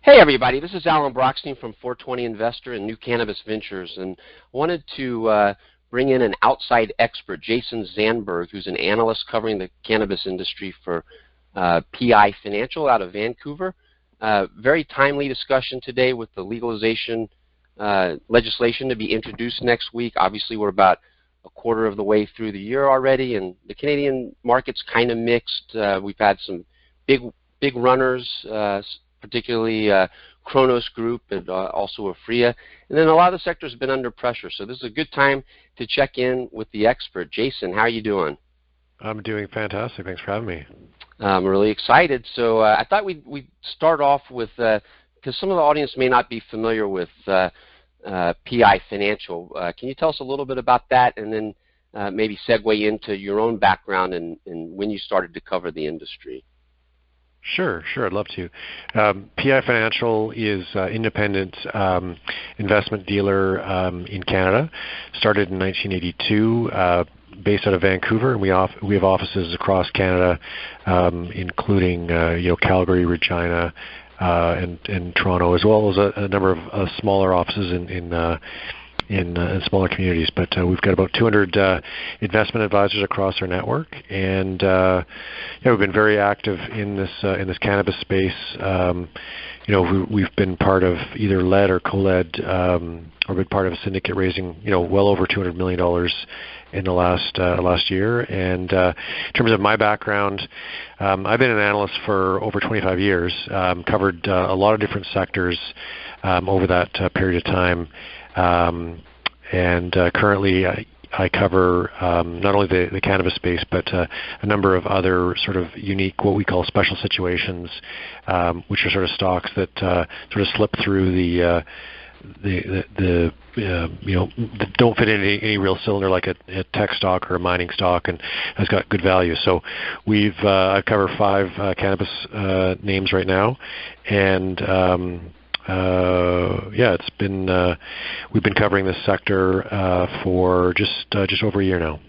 Hey everybody, this is Alan Brockstein from 420 Investor and New Cannabis Ventures, and wanted to bring in an outside expert, Jason Zandberg, who's an analyst covering the cannabis industry for PI Financial out of Vancouver. Very timely discussion today with the legalization legislation to be introduced next week. Obviously, we're about a quarter of the way through the year already, and the Canadian market's kind of mixed. We've had some big runners, particularly Kronos Group and also Afria. And then a lot of the sectors have been under pressure. So this is a good time to check in with the expert. Jason, how are you doing? I'm doing fantastic. Thanks for having me. I'm really excited. So I thought we'd start off with, because some of the audience may not be familiar with PI Financial. Can you tell us a little bit about that, and then maybe segue into your own background and when you started to cover the industry? Sure, I'd love to. PI Financial is an independent investment dealer in Canada. Started in 1982, based out of Vancouver, and we have offices across Canada, including Calgary, Regina, and Toronto, as well as a number of smaller offices in smaller communities. But we've got about 200 investment advisors across our network, and we've been very active in this cannabis space. We've been part of either led or co-led, or been part of a syndicate raising well over $200 million in the last year. And in terms of my background, I've been an analyst for over 25 years. Covered a lot of different sectors over that period of time. And currently I cover not only the cannabis space, but a number of other sort of unique, what we call special situations, which are sort of stocks that sort of slip through that don't fit in any real cylinder, like a tech stock or a mining stock, and has got good value. So I cover 5 cannabis names right now, and it's been we've been covering this sector for just over a year now.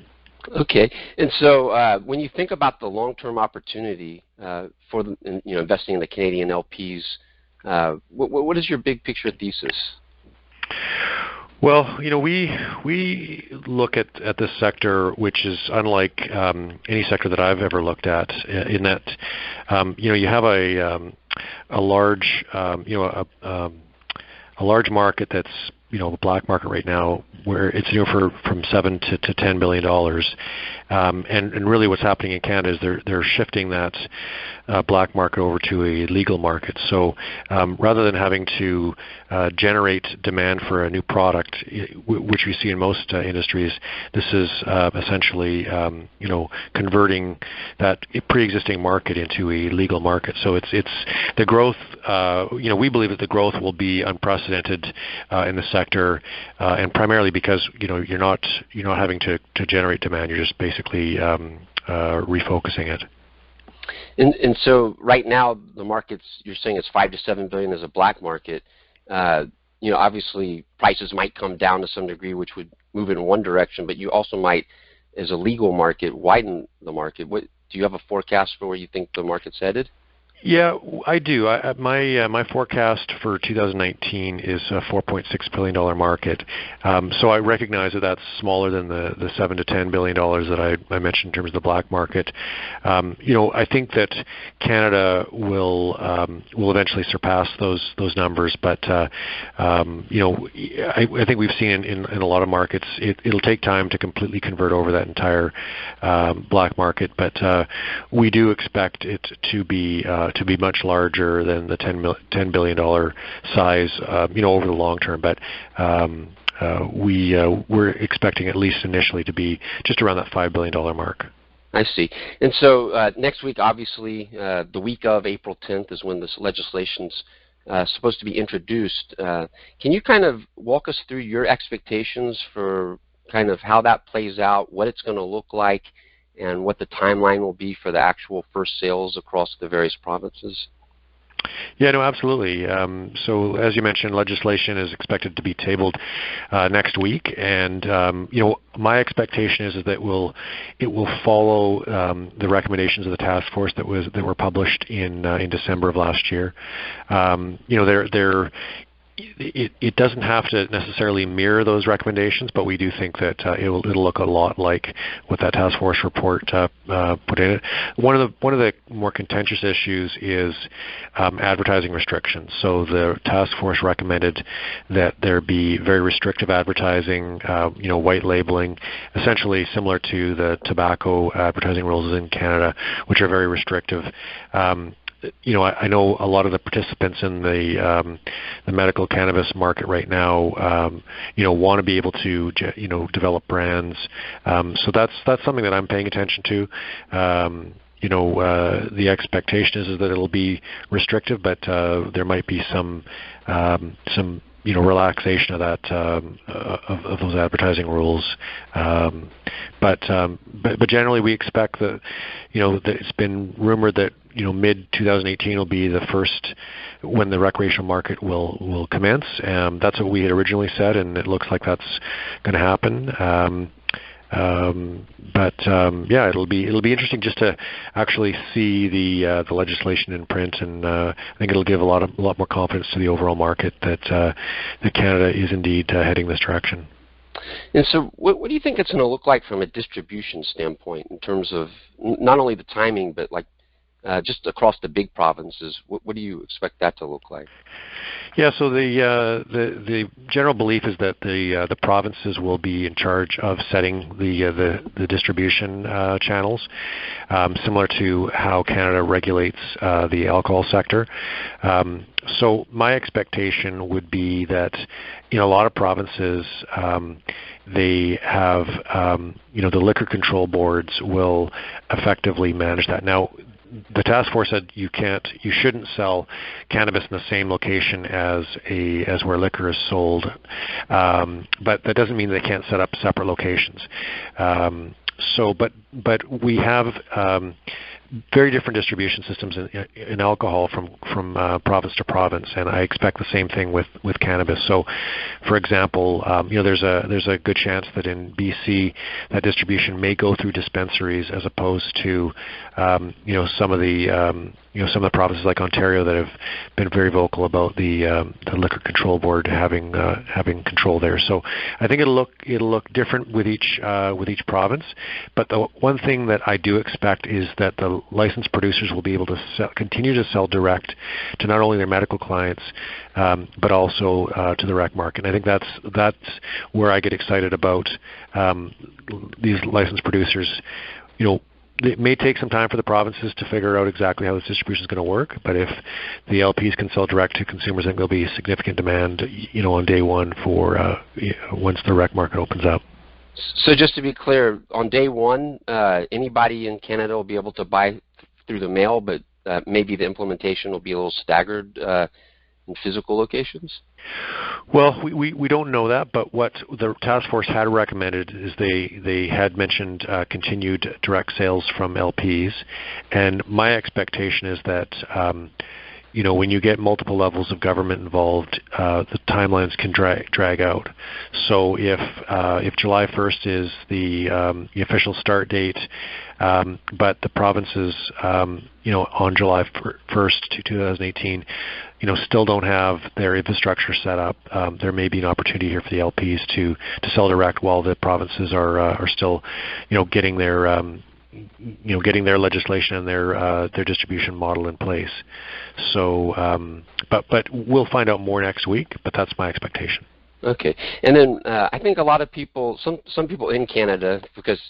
Okay, and so when you think about the long-term opportunity for investing in the Canadian LPs, what is your big picture thesis? Well, we look at this sector, which is unlike any sector that I've ever looked at, in that you have a large large market that's the black market right now, where it's from $7 to $10 billion, and really what's happening in Canada is they're shifting that black market over to a legal market. So rather than having to generate demand for a new product, which we see in most industries, this is essentially converting that pre-existing market into a legal market. So it's the growth. We believe that the growth will be unprecedented in the sector, and primarily because you're not having to generate demand. You're just basically refocusing it. And so right now the market's, you're saying it's $5 to $7 billion as a black market. Obviously prices might come down to some degree, which would move in one direction, but you also might, as a legal market, widen the market. Do you have a forecast for where you think the market's headed? Yeah, I do. My forecast for 2019 is a $4.6 billion market. So I recognize that that's smaller than the $7 to $10 billion that I mentioned in terms of the black market. I think that Canada will eventually surpass those numbers, but I think we've seen in a lot of markets it'll take time to completely convert over that entire black market. But we do expect it to be much larger than the $10 billion size, over the long term. But we're expecting, at least initially, to be just around that $5 billion mark. I see. And so next week, obviously, the week of April 10th is when this legislation's supposed to be introduced. Can you kind of walk us through your expectations for kind of how that plays out, what it's going to look like, and what the timeline will be for the actual first sales across the various provinces? Yeah, no, absolutely. So as you mentioned, legislation is expected to be tabled next week, and my expectation is that it will follow the recommendations of the task force that were published in December of last year. It doesn't have to necessarily mirror those recommendations, but we do think that it'll look a lot like what that task force report put in it. One of the more contentious issues is advertising restrictions. So the task force recommended that there be very restrictive advertising, white labeling, essentially similar to the tobacco advertising rules in Canada, which are very restrictive. I know a lot of the participants in the medical cannabis market right now, want to be able to, develop brands. So that's something that I'm paying attention to. The expectation is that it'll be restrictive, but there might be some relaxation of that of those advertising rules. But generally, we expect that that it's been rumored that mid 2018 will be the first when the recreational market will commence. That's what we had originally said, and it looks like that's going to happen. It'll be interesting just to actually see the legislation in print, and I think it'll give a lot more confidence to the overall market that Canada is indeed heading this direction. And so, what do you think it's going to look like from a distribution standpoint in terms of not only the timing, but like just across the big provinces? What do you expect that to look like? Yeah, so the general belief is that the provinces will be in charge of setting the distribution channels, similar to how Canada regulates the alcohol sector. So my expectation would be that in a lot of provinces, they have the liquor control boards will effectively manage that. Now, the task force said you shouldn't sell cannabis in the same location as where liquor is sold, but that doesn't mean they can't set up separate locations. But we have very different distribution systems in alcohol from province to province, and I expect the same thing with cannabis. So, for example, there's a good chance that in BC that distribution may go through dispensaries as opposed to some of the provinces like Ontario that have been very vocal about the liquor control board having control there. So I think it'll look different with each province. But the one thing that I do expect is that the licensed producers will be able to continue to sell direct to not only their medical clients but also to the rec market. And I think that's where I get excited about these licensed producers. It may take some time for the provinces to figure out exactly how this distribution is going to work, but if the LPs can sell direct to consumers, I think there'll be significant demand, on day one for once the rec market opens up. So just to be clear, on day one, anybody in Canada will be able to buy through the mail, but maybe the implementation will be a little staggered in physical locations? Well, we don't know that, but what the task force had recommended is they had mentioned continued direct sales from LPs, and my expectation is that when you get multiple levels of government involved, the timelines can drag out. So if July 1st is the official start date, but the provinces, on July 1st, 2018, still don't have their infrastructure set up, there may be an opportunity here for the LPs to sell direct while the provinces are still, getting their getting their legislation and their distribution model in place. So, but we'll find out more next week. But that's my expectation. Okay, and then I think a lot of people, some people in Canada, because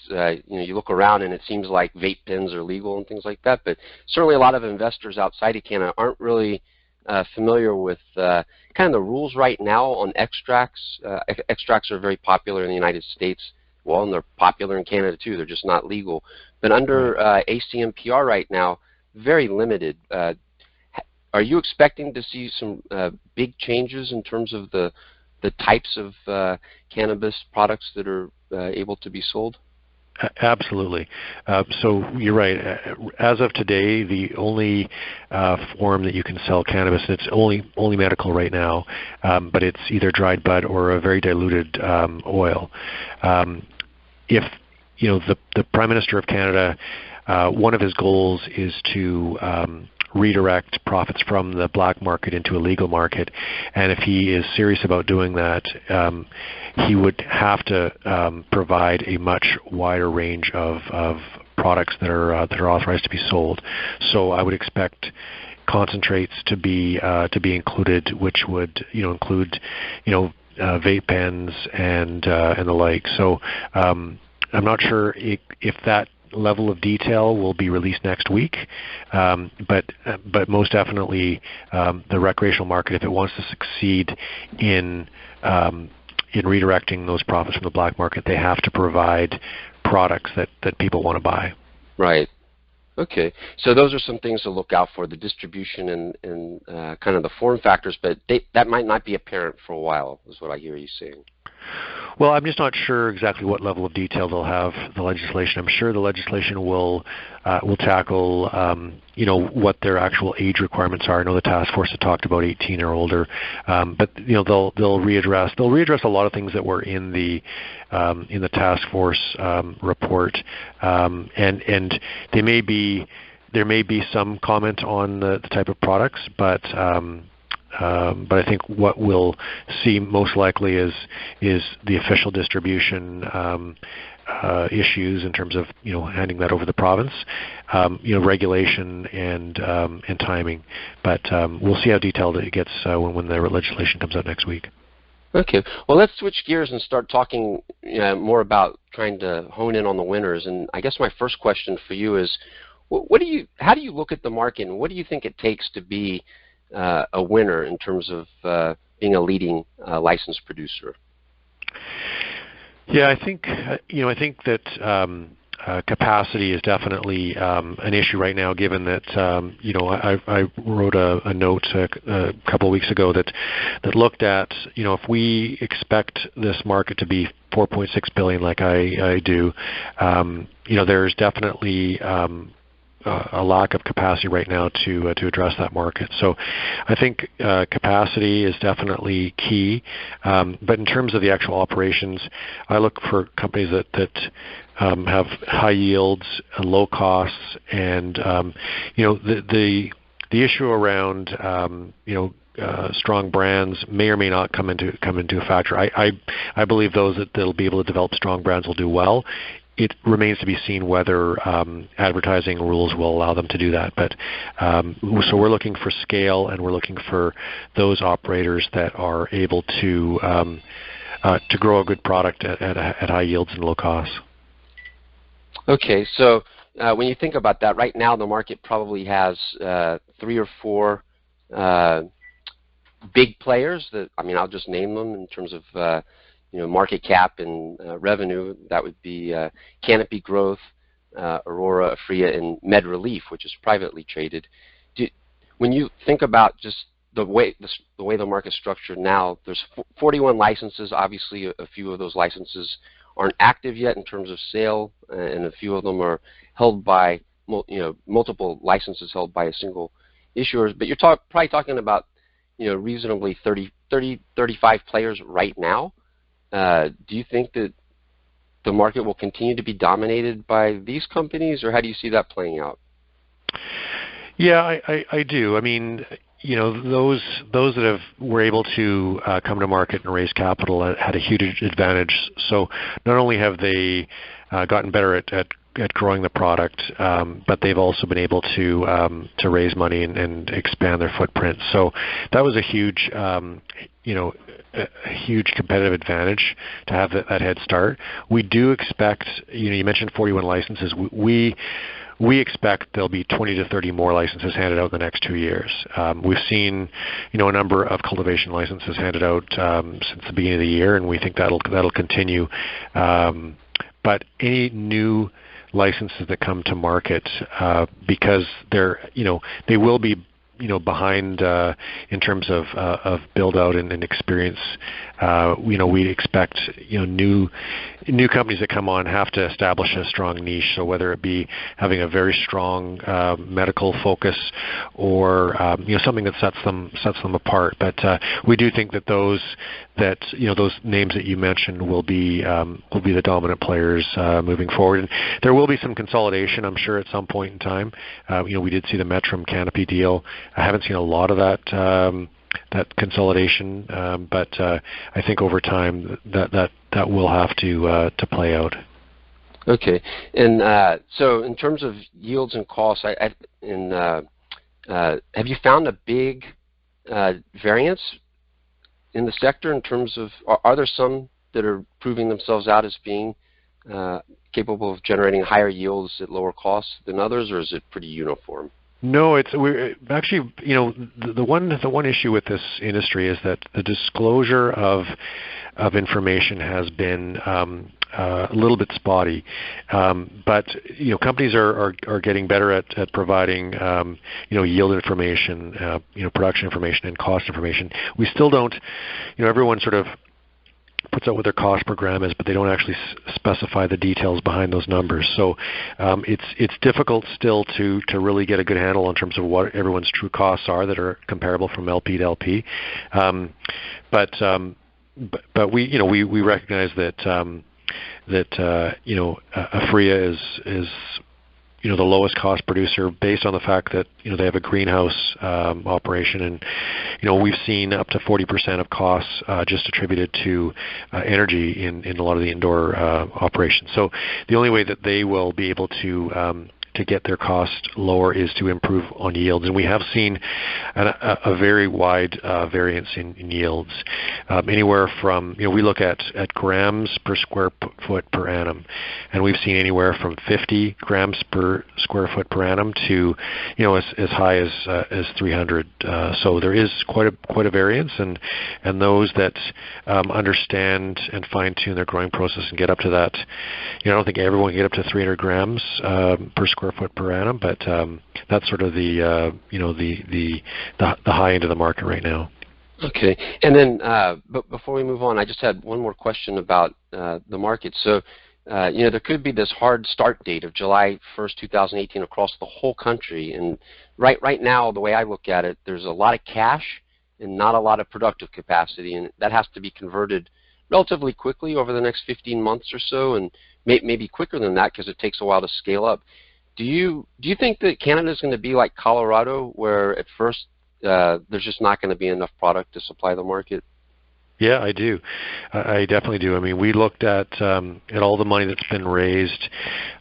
you look around and it seems like vape pens are legal and things like that. But certainly a lot of investors outside of Canada aren't really familiar with kind of the rules right now on extracts. Extracts are very popular in the United States. Well, and they're popular in Canada too. They're just not legal. But under ACMPR right now, very limited. Are you expecting to see some big changes in terms of the types of cannabis products that are able to be sold? Absolutely. So you're right. As of today, the only form that you can sell cannabis, it's only medical right now, but it's either dried bud or a very diluted oil. If the Prime Minister of Canada, one of his goals is to redirect profits from the black market into a legal market, and if he is serious about doing that, he would have to provide a much wider range of products that are authorized to be sold. So I would expect concentrates to be included, which would include vape pens and the like. So I'm not sure if that level of detail will be released next week, but most definitely the recreational market, if it wants to succeed in redirecting those profits from the black market, they have to provide products that people want to buy. Right. Okay. So those are some things to look out for, the distribution and kind of the form factors, but that might not be apparent for a while, is what I hear you saying. Well, I'm just not sure exactly what level of detail they'll have the legislation. I'm sure the legislation will tackle what their actual age requirements are. I know the task force had talked about 18 or older, but they'll readdress a lot of things that were in the task force report, and there may be some comment on the type of products, but I think what we'll see most likely is the official distribution issues in terms of handing that over the province, regulation and timing. But we'll see how detailed it gets when the legislation comes out next week. Okay. Well, let's switch gears and start talking more about trying to hone in on the winners. And I guess my first question for you is, how do you look at the market, and what do you think it takes to be a winner in terms of being a leading licensed producer? Yeah, I think that capacity is definitely an issue right now, given that I wrote a note a couple of weeks ago that looked at if we expect this market to be 4.6 billion, like I do, there's definitely a lack of capacity right now to address that market. So I think capacity is definitely key. But in terms of the actual operations, I look for companies that have high yields, low costs, and the issue around strong brands may or may not come into a factor. I believe those that'll be able to develop strong brands will do well. It remains to be seen whether advertising rules will allow them to do that. But so we're looking for scale, and we're looking for those operators that are able to grow a good product at high yields and low costs. Okay, so when you think about that, right now the market probably has 3 or 4 big players that, I'll just name them in terms of market cap and revenue. That would be Canopy Growth, Aurora, Aphria, and MedRelief, which is privately traded. When you think about just the way the market's structured now, there's 41 licenses. Obviously, a few of those licenses aren't active yet in terms of sale, and a few of them are held by multiple licenses held by a single issuer. But you're probably talking about reasonably 35 players right now. Do you think that the market will continue to be dominated by these companies, or how do you see that playing out? Yeah, I do. Those that were able to come to market and raise capital had a huge advantage. So not only have they gotten better at growing the product, but they've also been able to raise money and expand their footprint. So that was a huge competitive advantage to have that head start. We do expect, you mentioned 41 licenses. We expect there'll be 20 to 30 more licenses handed out in the next 2 years. We've seen, a number of cultivation licenses handed out since the beginning of the year, and we think that'll continue. But any new licenses that come to market, because they will be behind in terms of build out and experience, we expect new new companies that come on have to establish a strong niche. So whether it be having a very strong medical focus or something that sets them apart. But we do think that those names that you mentioned will be the dominant players moving forward. And there will be some consolidation, I'm sure, at some point in time. We did see the Metrum Canopy deal. I haven't seen a lot of that consolidation, but I think over time that will have to play out. Okay, and so in terms of yields and costs, have you found a big variance in the sector in terms of, are there some that are proving themselves out as being capable of generating higher yields at lower costs than others, or is it pretty uniform? No, we're actually, the one issue with this industry is that the disclosure of information has been a little bit spotty, but companies are getting better at providing yield information, production information, and cost information. We still don't, everyone sort of puts out what their cost per gram is, but they don't actually specify the details behind those numbers. So it's difficult still to really get a good handle in terms of what everyone's true costs are that are comparable from LP to LP. But we recognize that Aphria is the lowest cost producer based on the fact that they have a greenhouse operation, and we've seen up to 40% of costs just attributed to energy in a lot of the indoor operations. So the only way that they will be able to get their cost lower is to improve on yields, and we have seen a very wide variance in yields, anywhere from we look at grams per square foot per annum, and we've seen anywhere from 50 grams per square foot per annum to as high as 300. So there is quite a variance, and those that understand and fine tune their growing process and get up to that. I don't think everyone can get up to 300 grams per square foot per annum, but that's sort of the high end of the market right now. Okay, and then but before we move on, I just had one more question about the market. So there could be this hard start date of July 1st, 2018 across the whole country, and right now, the way I look at it, there's a lot of cash and not a lot of productive capacity, and that has to be converted relatively quickly over the next 15 months or so, and maybe quicker than that because it takes a while to scale up. Do you think that Canada is going to be like Colorado, where at first there's just not going to be enough product to supply the market? Yeah, I do. I definitely do. I mean, we looked at all the money that's been raised,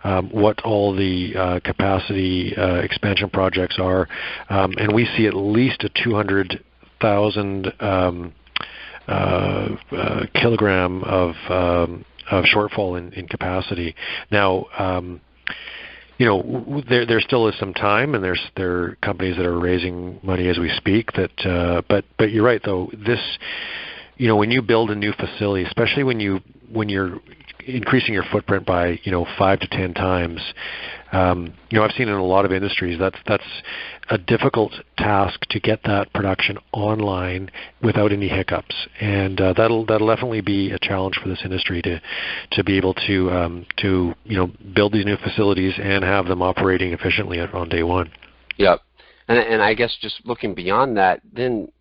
what all the capacity expansion projects are, and we see at least a 200,000 kilogram of shortfall in capacity. Now, there still is some time, and there are companies that are raising money as we speak. But you're right, though. This, when you build a new facility, especially when you're increasing your footprint by 5 to 10 times, I've seen in a lot of industries that's a difficult task to get that production online without any hiccups, and that'll definitely be a challenge for this industry to be able to build these new facilities and have them operating efficiently on day one. Yep, and I guess just looking beyond that, then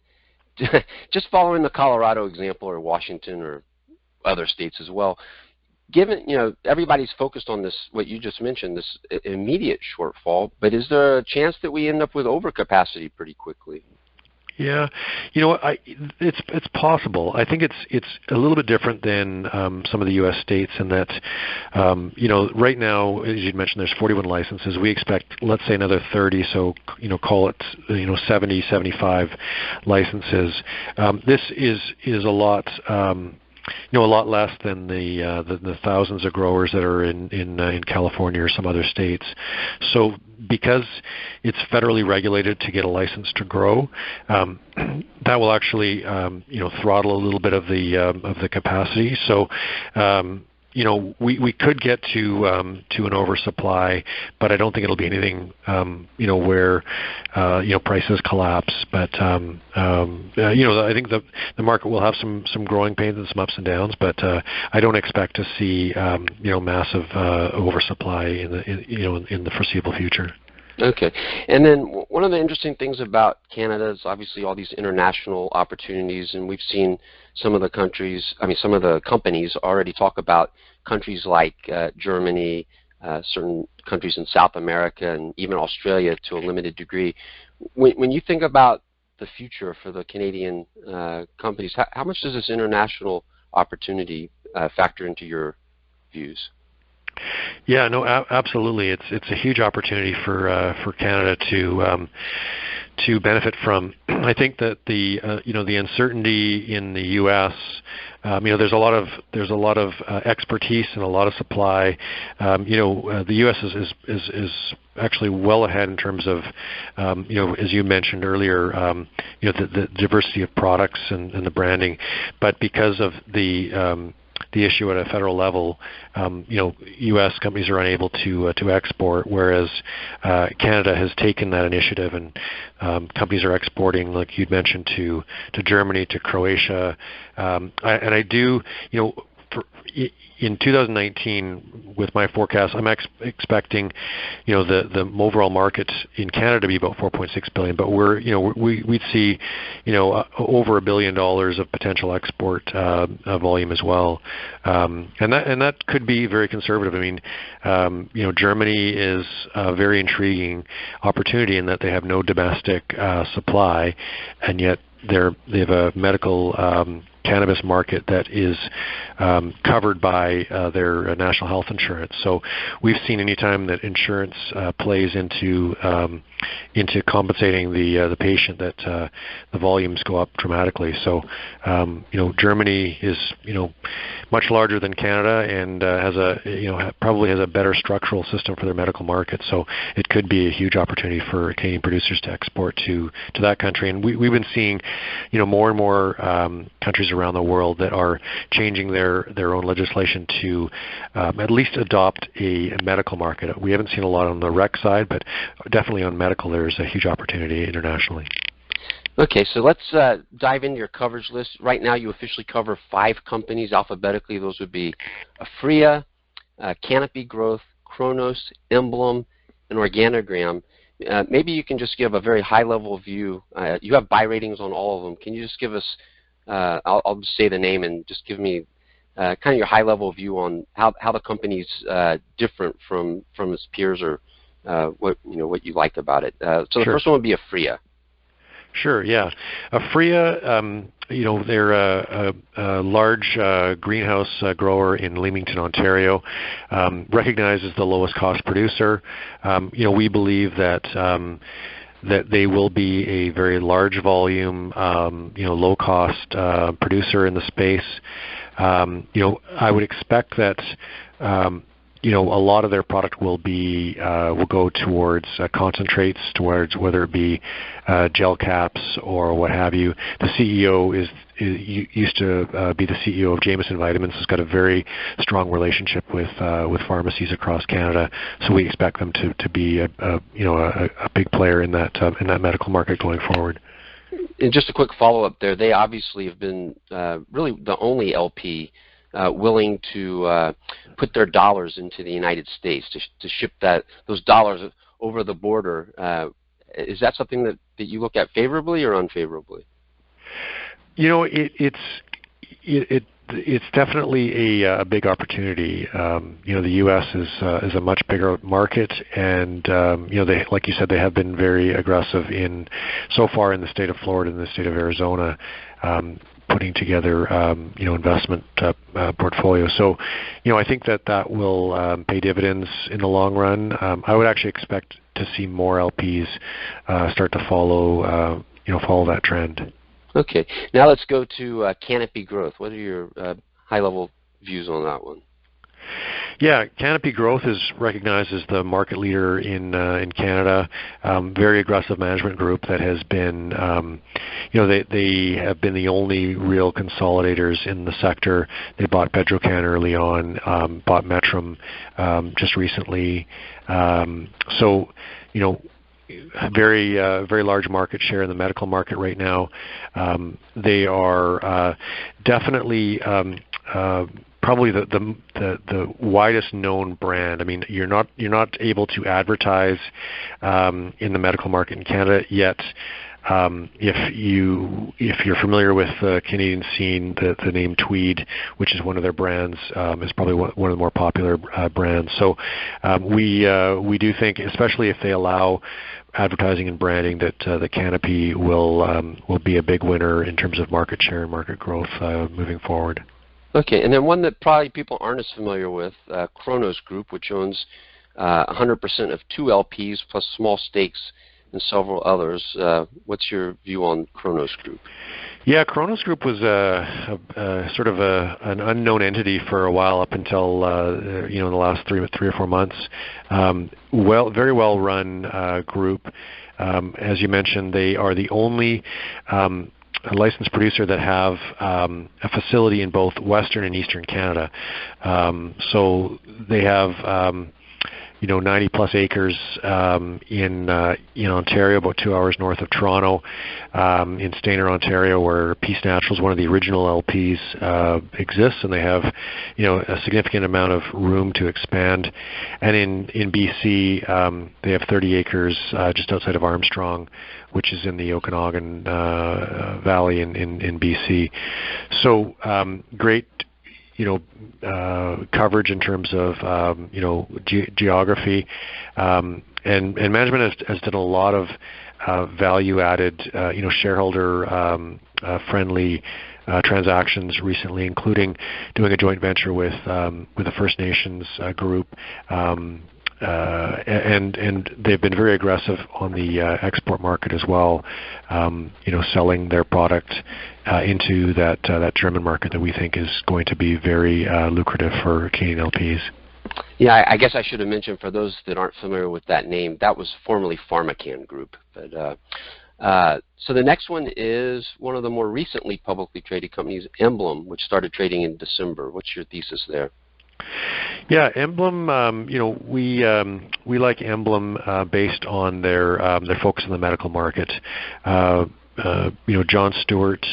just following the Colorado example, or Washington, or other states as well. Given, everybody's focused on this, what you just mentioned, this immediate shortfall, but is there a chance that we end up with overcapacity pretty quickly? Yeah, it's possible. I think it's a little bit different than some of the U.S. states in that, right now, as you mentioned, there's 41 licenses. We expect, let's say, another 30, so call it 70, 75 licenses. This is a lot. A lot less than the thousands of growers that are in California or some other states. So because it's federally regulated to get a license to grow, that will actually throttle a little bit of the capacity. So we could get to an oversupply, but I don't think it'll be anything where prices collapse. But I think the market will have some growing pains and some ups and downs, but I don't expect to see massive oversupply in the foreseeable future. Okay. And then one of the interesting things about Canada is obviously all these international opportunities, and we've seen some of the companies already talk about countries like Germany, certain countries in South America, and even Australia to a limited degree. When you think about the future for the Canadian companies, how much does this international opportunity factor into your views? Yeah, no, absolutely. It's a huge opportunity for Canada to benefit from. I think that the uncertainty in the U.S. There's a lot of expertise and a lot of supply. The U.S. is actually well ahead in terms of as you mentioned earlier, the diversity of products and the branding, but because of the issue at a federal level, U.S. companies are unable to export, whereas Canada has taken that initiative, and companies are exporting, like you'd mentioned, to Germany, to Croatia, and I do, in 2019, with my forecast, I'm expecting, the overall market in Canada to be about 4.6 billion, but we'd see, over $1 billion of potential export volume as well, and that could be very conservative. I mean, Germany is a very intriguing opportunity in that they have no domestic supply, and yet they have a medical cannabis market that is covered by their national health insurance. So we've seen any time that insurance plays into compensating the patient, that the volumes go up dramatically. So Germany is much larger than Canada and probably has a better structural system for their medical market. So it could be a huge opportunity for Canadian producers to export to that country. And we've been seeing more and more countries around the world that are changing their own legislation to at least adopt a medical market. We haven't seen a lot on the rec side, but definitely on medical there's a huge opportunity internationally. Okay, so let's dive into your coverage list. Right now you officially cover 5 companies alphabetically. Those would be Aphria, Canopy Growth, Kronos, Emblem, and Organogram. Maybe you can just give a very high-level view. You have buy ratings on all of them. Can you just give us, I'll just say the name and just give me kind of your high-level view on how the company's different from its peers, or what you like about it. So the Sure. first one would be Aphria. Sure, yeah. Aphria, they're a large greenhouse grower in Leamington, Ontario, recognized as the lowest cost producer. We believe that they will be a very large volume, low cost producer in the space. I would expect that a lot of their product will go towards concentrates, towards whether it be gel caps or what have you. The CEO used to be the CEO of Jameson Vitamins. Has got a very strong relationship with pharmacies across Canada. So we expect them to be a big player in that medical market going forward. And just a quick follow-up there. They obviously have been really the only LP willing to put their dollars into the United States to ship those dollars over the border. Is that something that you look at favorably or unfavorably? It's definitely a big opportunity. The U.S. is a much bigger market, and they, like you said, they have been very aggressive so far in the state of Florida and the state of Arizona, putting together investment portfolio. So I think that will pay dividends in the long run. I would actually expect to see more LPs start to follow that trend. Okay. Now let's go to Canopy Growth. What are your high-level views on that one? Yeah, Canopy Growth is recognized as the market leader in Canada. Very aggressive management group that has been, they have been the only real consolidators in the sector. They bought Bedrocan early on, bought Metrum just recently. So, very large market share in the medical market right now. They are definitely probably the widest known brand. I mean, you're not able to advertise in the medical market in Canada yet. If you're familiar with the Canadian scene, the name Tweed, which is one of their brands, is probably one of the more popular brands. So we do think, especially if they allow advertising and branding, that the Canopy will be a big winner in terms of market share and market growth moving forward. Okay, and then one that probably people aren't as familiar with, Cronos Group, which owns 100% of 2 LPs plus small stakes in several others. What's your view on Cronos Group? Yeah, Cronos Group was sort of an unknown entity for a while, up until in the last three or 4 months. Very well run group. As you mentioned, they are the only a licensed producer that have a facility in both Western and Eastern Canada. So they have 90 plus acres in Ontario, about 2 hours north of Toronto, in Stayner, Ontario, where Peace Naturals, one of the original LPs, exists, and they have a significant amount of room to expand. And in BC, they have 30 acres just outside of Armstrong, which is in the Okanagan Valley in BC. So great coverage in terms of geography, and management has done a lot of value-added, shareholder friendly transactions recently, including doing a joint venture with the First Nations group. And they've been very aggressive on the export market as well, selling their product into that German market that we think is going to be very lucrative for Canadian LPs. Yeah, I guess I should have mentioned, for those that aren't familiar with that name, that was formerly PharmaCann Group. But so the next one is one of the more recently publicly traded companies, Emblem, which started trading in December. What's your thesis there? Yeah, Emblem. We like Emblem based on their focus on the medical market. John Stewart,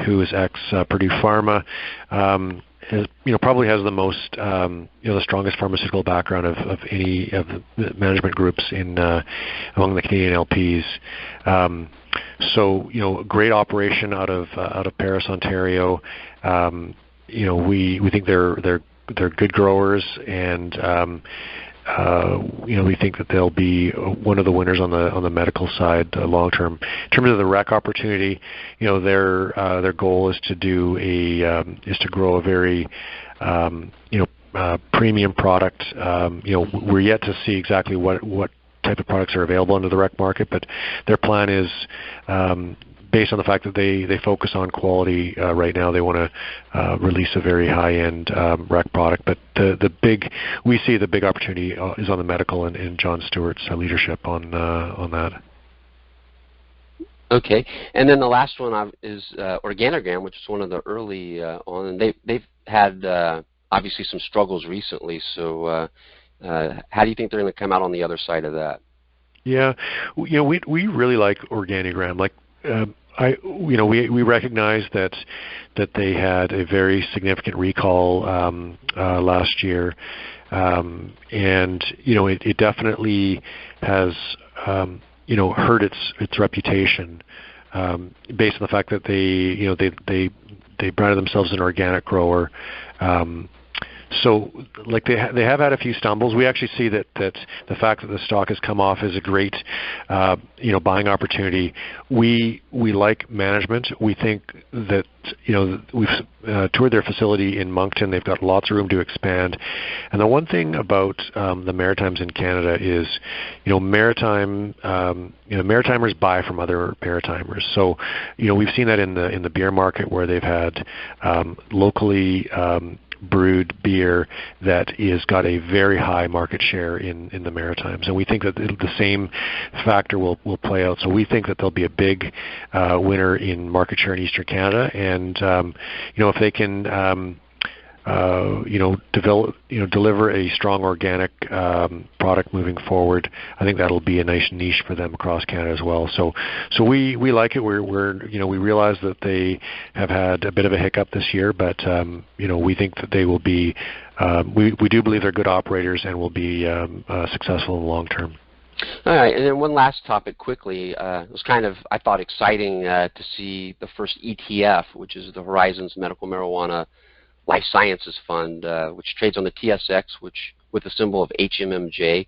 who is ex Purdue Pharma, probably has the most the strongest pharmaceutical background of any of the management groups among the Canadian LPs. So great operation out of Paris, Ontario. We think they're good growers, and we think that they'll be one of the winners on the medical side long term. In terms of the rec opportunity, their goal is to grow a very premium product. We're yet to see exactly what type of products are available into the rec market, but their plan is, based on the fact that they focus on quality right now, they want to release a very high-end rec product. But we see the big opportunity is on the medical, and John Stewart's leadership on that. Okay, and then the last one is Organigram, which is one of the early on, and they've had obviously some struggles recently. So how do you think they're going to come out on the other side of that? Yeah, we really like Organigram. We recognize that they had a very significant recall last year, and it definitely has hurt its reputation based on the fact that they branded themselves an organic grower. So, they have had a few stumbles. We actually see that the fact that the stock has come off is a great, buying opportunity. We like management. We think that we've toured their facility in Moncton. They've got lots of room to expand. And the one thing about the Maritimes in Canada is, Maritimers buy from other Maritimers. So, we've seen that in the beer market, where they've had locally brewed beer that is got a very high market share in the Maritimes, and we think that the same factor will play out. So we think that there'll be a big winner in market share in Eastern Canada, and if they can deliver a strong organic product moving forward, I think that'll be a nice niche for them across Canada as well. So we like it. We realize that they have had a bit of a hiccup this year, but we think that they will be. We do believe they're good operators and will be successful in the long term. All right, and then one last topic quickly. It was kind of, I thought, exciting to see the first ETF, which is the Horizons Medical Marijuana Life Sciences Fund, which trades on the TSX, with the symbol of HMMJ.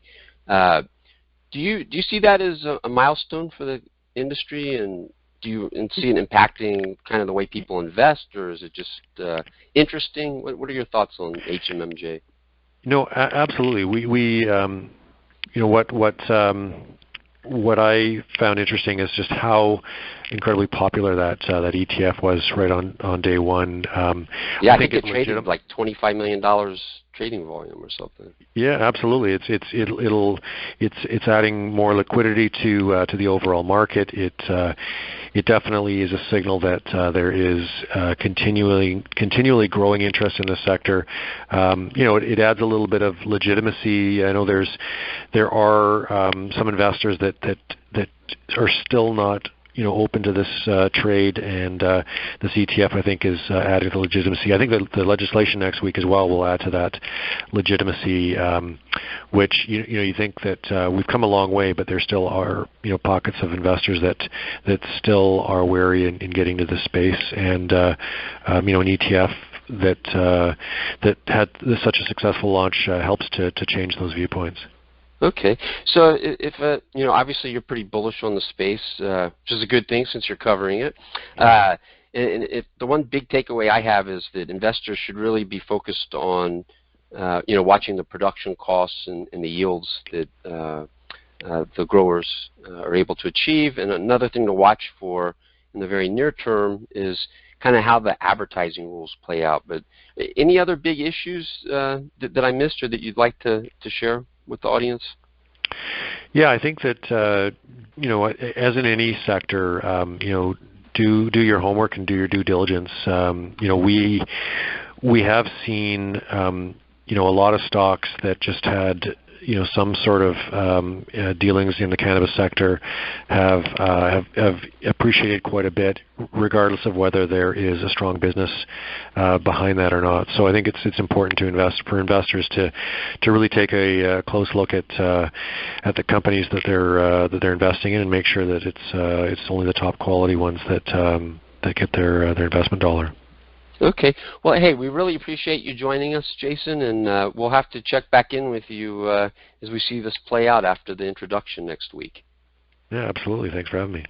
Do you see that as a milestone for the industry, and do you see it impacting kind of the way people invest, or is it just interesting? What are your thoughts on HMMJ? No, absolutely. What I found interesting is just how incredibly popular that ETF was right on day one. Yeah, I think it traded like $25 million trading volume or something. Yeah, absolutely. It's adding more liquidity to the overall market. It definitely is a signal that there is continually growing interest in the sector. It adds a little bit of legitimacy. I know there are some investors that are still not open to this trade, and this ETF, I think, is adding to legitimacy. I think the legislation next week as well will add to that legitimacy, which you think that we've come a long way, but there still are pockets of investors that still are wary in getting to this space, and an ETF that had such a successful launch helps to change those viewpoints. Okay, so if obviously you're pretty bullish on the space, which is a good thing since you're covering it. And if the one big takeaway I have is that investors should really be focused on, watching the production costs and the yields that the growers are able to achieve. And another thing to watch for in the very near term is kind of how the advertising rules play out. But any other big issues that I missed or that you'd like to share with the audience? Yeah, I think that as in any sector, do your homework and do your due diligence. We have seen a lot of stocks that just had some sort of dealings in the cannabis sector have appreciated quite a bit, regardless of whether there is a strong business behind that or not. So I think it's important for investors to really take a close look at the companies that they're investing in, and make sure that it's only the top quality ones that get their investment dollar. Okay. Well, hey, we really appreciate you joining us, Jason, and we'll have to check back in with you as we see this play out after the introduction next week. Yeah, absolutely. Thanks for having me.